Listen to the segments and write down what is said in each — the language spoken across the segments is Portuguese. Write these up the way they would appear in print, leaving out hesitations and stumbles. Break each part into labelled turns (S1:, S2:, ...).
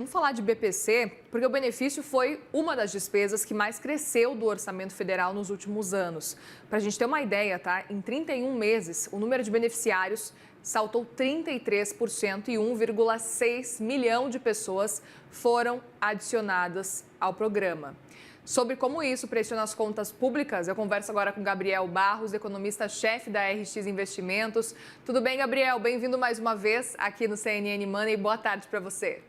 S1: Vamos falar de BPC, porque o benefício foi uma das despesas que mais cresceu do orçamento federal nos últimos anos. Para a gente ter uma ideia, tá? Em 31 meses, o número de beneficiários saltou 33% e 1,6 milhão de pessoas foram adicionadas ao programa. Sobre como isso pressiona as contas públicas, eu converso agora com Gabriel Barros, economista-chefe da RX Investimentos. Tudo bem, Gabriel? Bem-vindo mais uma vez aqui no CNN Money. Boa tarde para você.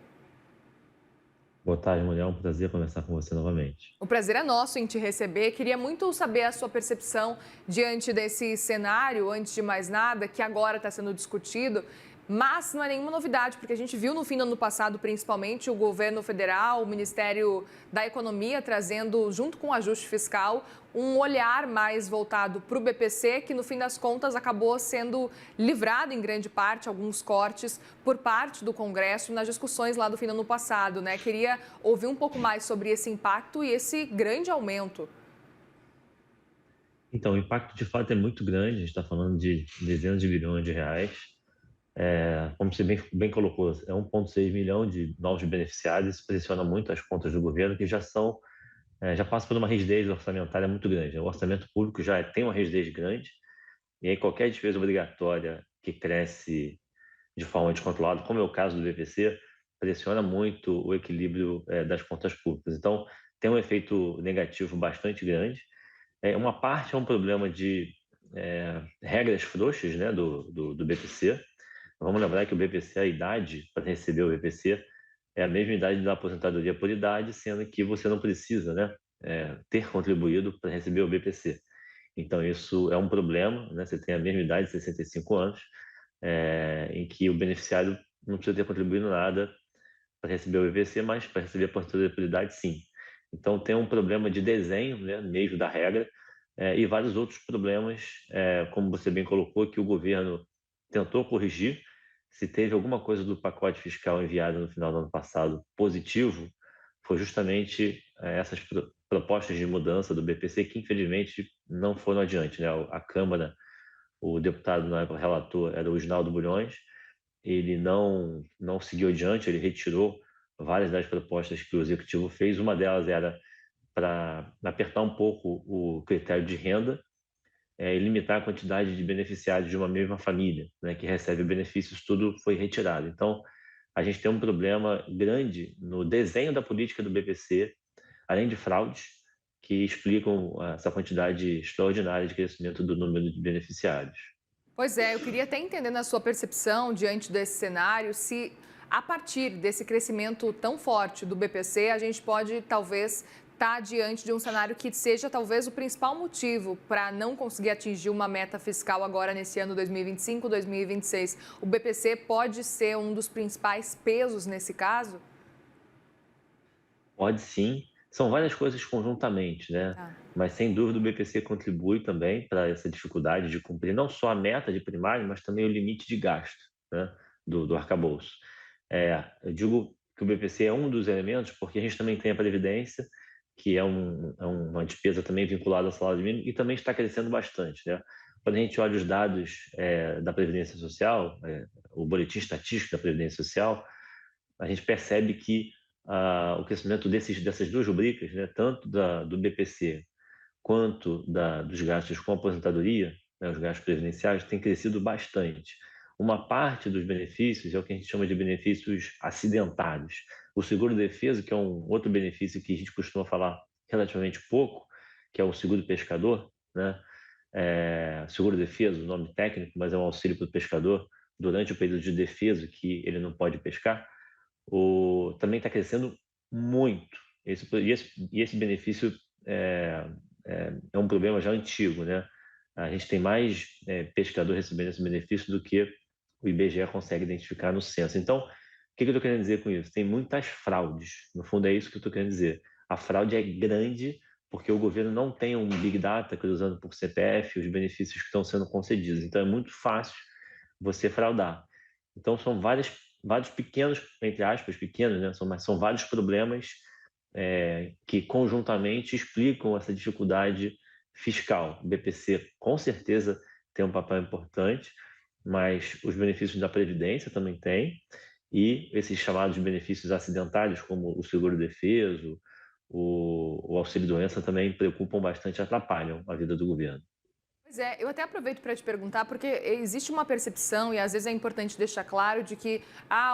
S2: Boa tarde, mulher. É um prazer conversar com você novamente.
S1: O prazer é nosso em te receber. Queria muito saber a sua percepção diante desse cenário, antes de mais nada, que agora está sendo discutido. Mas não é nenhuma novidade, porque a gente viu no fim do ano passado, principalmente, o governo federal, o Ministério da Economia, trazendo, junto com o ajuste fiscal, um olhar mais voltado para o BPC, que no fim das contas acabou sendo livrado em grande parte, alguns cortes, por parte do Congresso nas discussões lá do fim do ano passado, né? Queria ouvir um pouco mais sobre esse impacto e esse grande aumento.
S2: Então, o impacto de fato é muito grande. A gente está falando de dezenas de bilhões de reais. Como você bem colocou, é 1,6 milhão de novos beneficiários. Isso pressiona muito as contas do governo, que já passam por uma rigidez orçamentária muito grande. O orçamento público já tem uma rigidez grande, e aí qualquer despesa obrigatória que cresce de forma descontrolada, como é o caso do BPC, pressiona muito o equilíbrio das contas públicas. Então, tem um efeito negativo bastante grande. Uma parte é um problema de regras frouxas, né, do BPC. Vamos lembrar que o BPC, a idade para receber o BPC é a mesma idade da aposentadoria por idade, sendo que você não precisa, né, ter contribuído para receber o BPC. Então, isso é um problema, né? Você tem a mesma idade, 65 anos, em que o beneficiário não precisa ter contribuído nada para receber o BPC, mas para receber a aposentadoria por idade, sim. Então, tem um problema de desenho, né, mesmo da regra, e vários outros problemas, como você bem colocou, que o governo tentou corrigir. Se teve alguma coisa do pacote fiscal enviado no final do ano passado positivo, foi justamente essas propostas de mudança do BPC que, infelizmente, não foram adiante, né? A Câmara, o deputado na época relator era o Isnaldo Bulhões, ele não seguiu adiante, ele retirou várias das propostas que o Executivo fez. Uma delas era para apertar um pouco o critério de renda e limitar a quantidade de beneficiários de uma mesma família, né, que recebe benefícios, tudo foi retirado. Então, a gente tem um problema grande no desenho da política do BPC, além de fraudes que explicam essa quantidade extraordinária de crescimento do número de beneficiários.
S1: Pois é, eu queria até entender na sua percepção, diante desse cenário, se a partir desse crescimento tão forte do BPC, a gente pode talvez estar diante de um cenário que seja talvez o principal motivo para não conseguir atingir uma meta fiscal agora nesse ano 2025, 2026. O BPC pode ser um dos principais pesos nesse caso?
S2: Pode sim, são várias coisas conjuntamente, né?
S1: Tá.
S2: Mas sem dúvida o BPC contribui também para essa dificuldade de cumprir não só a meta de primário, mas também o limite de gasto, né, do arcabouço. Eu digo que o BPC é um dos elementos porque a gente também tem a Previdência, que é uma despesa também vinculada ao salário mínimo e também está crescendo bastante, né? Quando a gente olha os dados da Previdência Social, o boletim estatístico da Previdência Social, a gente percebe que o crescimento dessas duas rubricas, né, tanto do BPC quanto dos gastos com aposentadoria, né, os gastos previdenciários, tem crescido bastante. Uma parte dos benefícios é o que a gente chama de benefícios acidentados. O seguro-defeso, que é um outro benefício que a gente costuma falar relativamente pouco, que é o seguro pescador, né? Seguro-defeso, o nome técnico, mas é um auxílio para o pescador durante o período de defeso que ele não pode pescar. Também está crescendo muito. Esse benefício é um problema já antigo, né? A gente tem mais pescador recebendo esse benefício do que o IBGE consegue identificar no censo. Então, o que eu estou querendo dizer com isso? Tem muitas fraudes. No fundo, é isso que eu estou querendo dizer. A fraude é grande porque o governo não tem um Big Data cruzando por CPF os benefícios que estão sendo concedidos. Então, é muito fácil você fraudar. Então, são vários pequenos, entre aspas, pequenos, né? Mas são vários problemas que conjuntamente explicam essa dificuldade fiscal. O BPC, com certeza, tem um papel importante, mas os benefícios da Previdência também têm, e esses chamados benefícios acidentários, como o seguro-defeso, o auxílio-doença, também preocupam bastante e atrapalham a vida do governo.
S1: Pois é, eu até aproveito para te perguntar, porque existe uma percepção, e às vezes é importante deixar claro, de que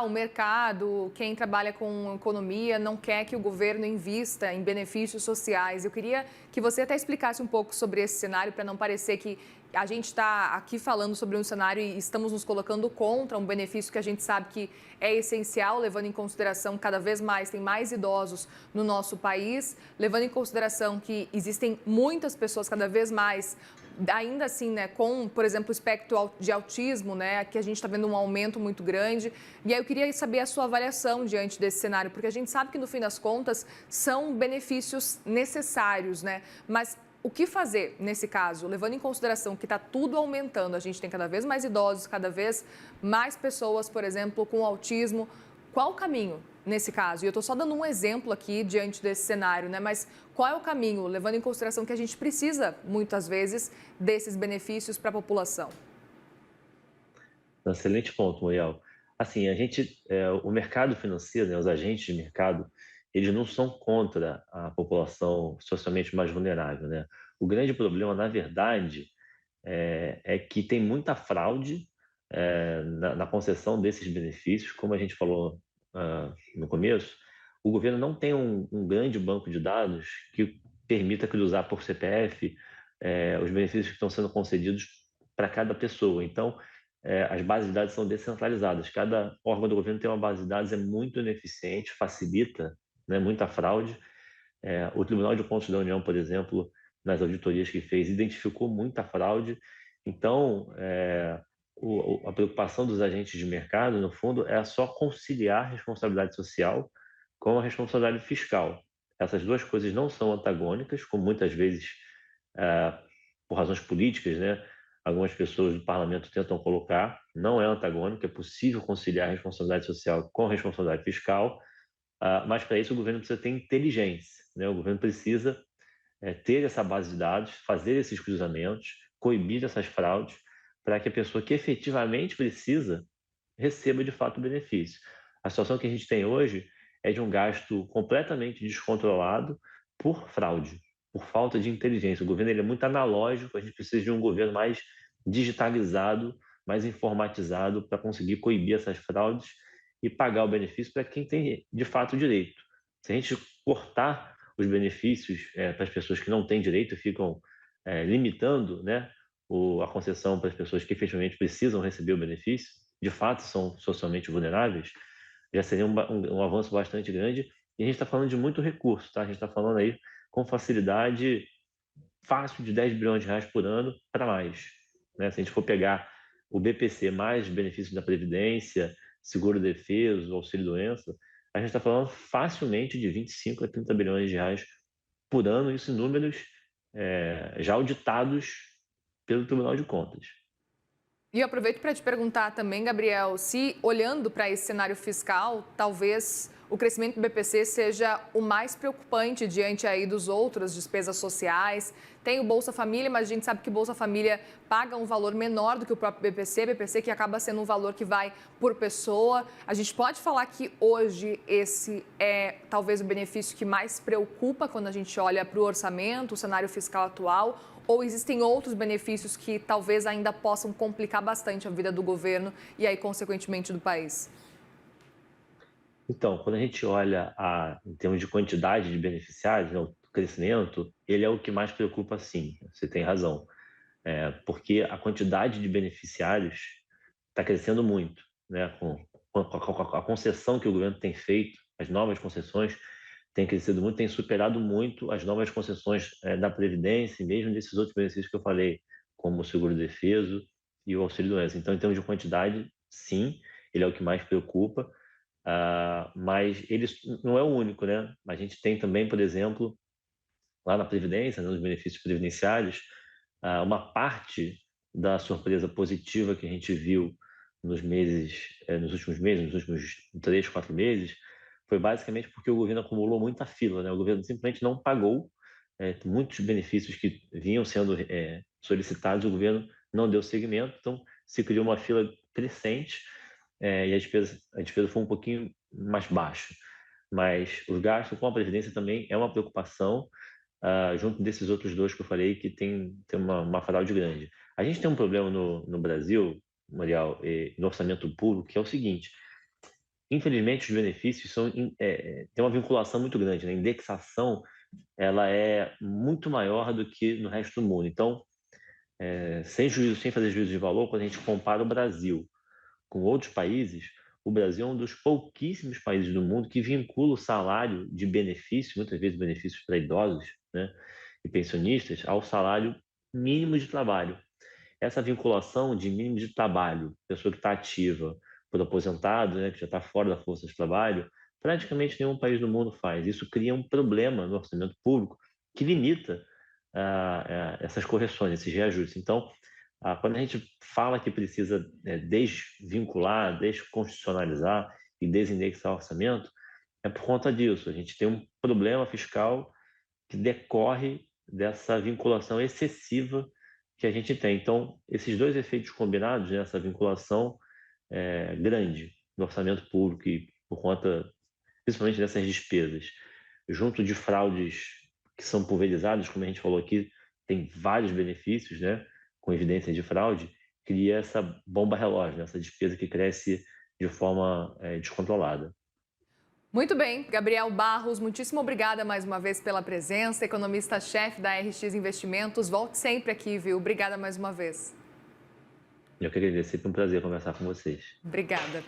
S1: o mercado, quem trabalha com economia, não quer que o governo invista em benefícios sociais. Eu queria que você até explicasse um pouco sobre esse cenário, para não parecer que a gente está aqui falando sobre um cenário e estamos nos colocando contra um benefício que a gente sabe que é essencial, levando em consideração que cada vez mais tem mais idosos no nosso país, levando em consideração que existem muitas pessoas cada vez mais ainda assim, né, com, por exemplo, o espectro de autismo, né, que a gente está vendo um aumento muito grande. E aí eu queria saber a sua avaliação diante desse cenário, porque a gente sabe que, no fim das contas, são benefícios necessários, né? Mas o que fazer nesse caso, levando em consideração que está tudo aumentando, a gente tem cada vez mais idosos, cada vez mais pessoas, por exemplo, com autismo. Qual o caminho nesse caso? E eu estou só dando um exemplo aqui diante desse cenário, né? Mas qual é o caminho, levando em consideração que a gente precisa, muitas vezes, desses benefícios para a população?
S2: Excelente ponto, Muriel. Assim, o mercado financeiro, né, os agentes de mercado, eles não são contra a população socialmente mais vulnerável, né? O grande problema, na verdade, é que tem muita fraude na concessão desses benefícios, como a gente falou no começo. O governo não tem um grande banco de dados que permita cruzar por CPF os benefícios que estão sendo concedidos para cada pessoa. Então, as bases de dados são descentralizadas. Cada órgão do governo tem uma base de dados, é muito ineficiente, facilita, né, muita fraude. O Tribunal de Contas da União, por exemplo, nas auditorias que fez, identificou muita fraude. Então, a preocupação dos agentes de mercado, no fundo, é só conciliar a responsabilidade social com a responsabilidade fiscal. Essas duas coisas não são antagônicas, como muitas vezes, eh, por razões políticas, né, algumas pessoas do parlamento tentam colocar. Não é antagônico, é possível conciliar a responsabilidade social com a responsabilidade fiscal, mas para isso o governo precisa ter inteligência, né? O governo precisa ter essa base de dados, fazer esses cruzamentos, coibir essas fraudes, para que a pessoa que efetivamente precisa receba de fato o benefício. A situação que a gente tem hoje é de um gasto completamente descontrolado por fraude, por falta de inteligência. O governo ele é muito analógico, a gente precisa de um governo mais digitalizado, mais informatizado para conseguir coibir essas fraudes e pagar o benefício para quem tem de fato direito. Se a gente cortar os benefícios para as pessoas que não têm direito, ficam limitando, né, a concessão para as pessoas que efetivamente precisam receber o benefício, de fato são socialmente vulneráveis, já seria um avanço bastante grande. E a gente está falando de muito recurso, tá? A gente está falando aí com facilidade fácil de 10 bilhões de reais por ano para mais. Né? Se a gente for pegar o BPC mais benefícios da Previdência, seguro-defeso, auxílio-doença, a gente está falando facilmente de 25 a 30 bilhões de reais por ano, isso em números já auditados pelo Tribunal de Contas.
S1: E eu aproveito para te perguntar também, Gabriel, se olhando para esse cenário fiscal, talvez o crescimento do BPC seja o mais preocupante diante aí dos outras despesas sociais. Tem o Bolsa Família, mas a gente sabe que o Bolsa Família paga um valor menor do que o próprio BPC que acaba sendo um valor que vai por pessoa. A gente pode falar que hoje esse é talvez o benefício que mais preocupa quando a gente olha para o orçamento, o cenário fiscal atual, ou existem outros benefícios que talvez ainda possam complicar bastante a vida do governo e aí, consequentemente, do país?
S2: Então, quando a gente olha em termos de quantidade de beneficiários, né, o crescimento, ele é o que mais preocupa, sim. Você tem razão. Porque a quantidade de beneficiários está crescendo muito, né? Com a concessão que o governo tem feito, as novas concessões têm crescido muito, têm superado muito as novas concessões da Previdência e mesmo desses outros benefícios que eu falei, como o seguro-defeso e o auxílio-doença. Então, em termos de quantidade, sim, ele é o que mais preocupa, mas ele não é o único, né? A gente tem também, por exemplo, lá na Previdência, nos benefícios previdenciários, uma parte da surpresa positiva que a gente viu nos últimos meses, nos últimos 3, 4 meses, foi basicamente porque o governo acumulou muita fila, né? O governo simplesmente não pagou muitos benefícios que vinham sendo solicitados, o governo não deu seguimento, então se criou uma fila crescente e a despesa foi um pouquinho mais baixa. Mas os gastos com a Previdência também é uma preocupação, junto desses outros dois que eu falei, que tem uma fraude grande. A gente tem um problema no Brasil, Marial, no orçamento público, que é o seguinte: infelizmente, os benefícios têm uma vinculação muito grande, né? A indexação ela é muito maior do que no resto do mundo. Então, sem fazer juízo de valor, quando a gente compara o Brasil com outros países, o Brasil é um dos pouquíssimos países do mundo que vincula o salário de benefício, muitas vezes benefícios para idosos, né, e pensionistas, ao salário mínimo de trabalho. Essa vinculação de mínimo de trabalho, pessoa que está ativa, por aposentado, né, que já está fora da força de trabalho, praticamente nenhum país do mundo faz. Isso cria um problema no orçamento público que limita essas correções, esses reajustes. Então, quando a gente fala que precisa desvincular, desconstitucionalizar e desindexar o orçamento, é por conta disso. A gente tem um problema fiscal que decorre dessa vinculação excessiva que a gente tem. Então, esses dois efeitos combinados, né, essa vinculação grande no orçamento público e por conta, principalmente dessas despesas, junto de fraudes que são pulverizadas, como a gente falou aqui, tem vários benefícios, né, com evidência de fraude, cria essa bomba relógio, né, essa despesa que cresce de forma descontrolada.
S1: Muito bem, Gabriel Barros, muitíssimo obrigada mais uma vez pela presença, economista-chefe da RX Investimentos. Volte sempre aqui, viu? Obrigada mais uma vez.
S2: Eu queria dizer, sempre um prazer conversar com vocês.
S1: Obrigada.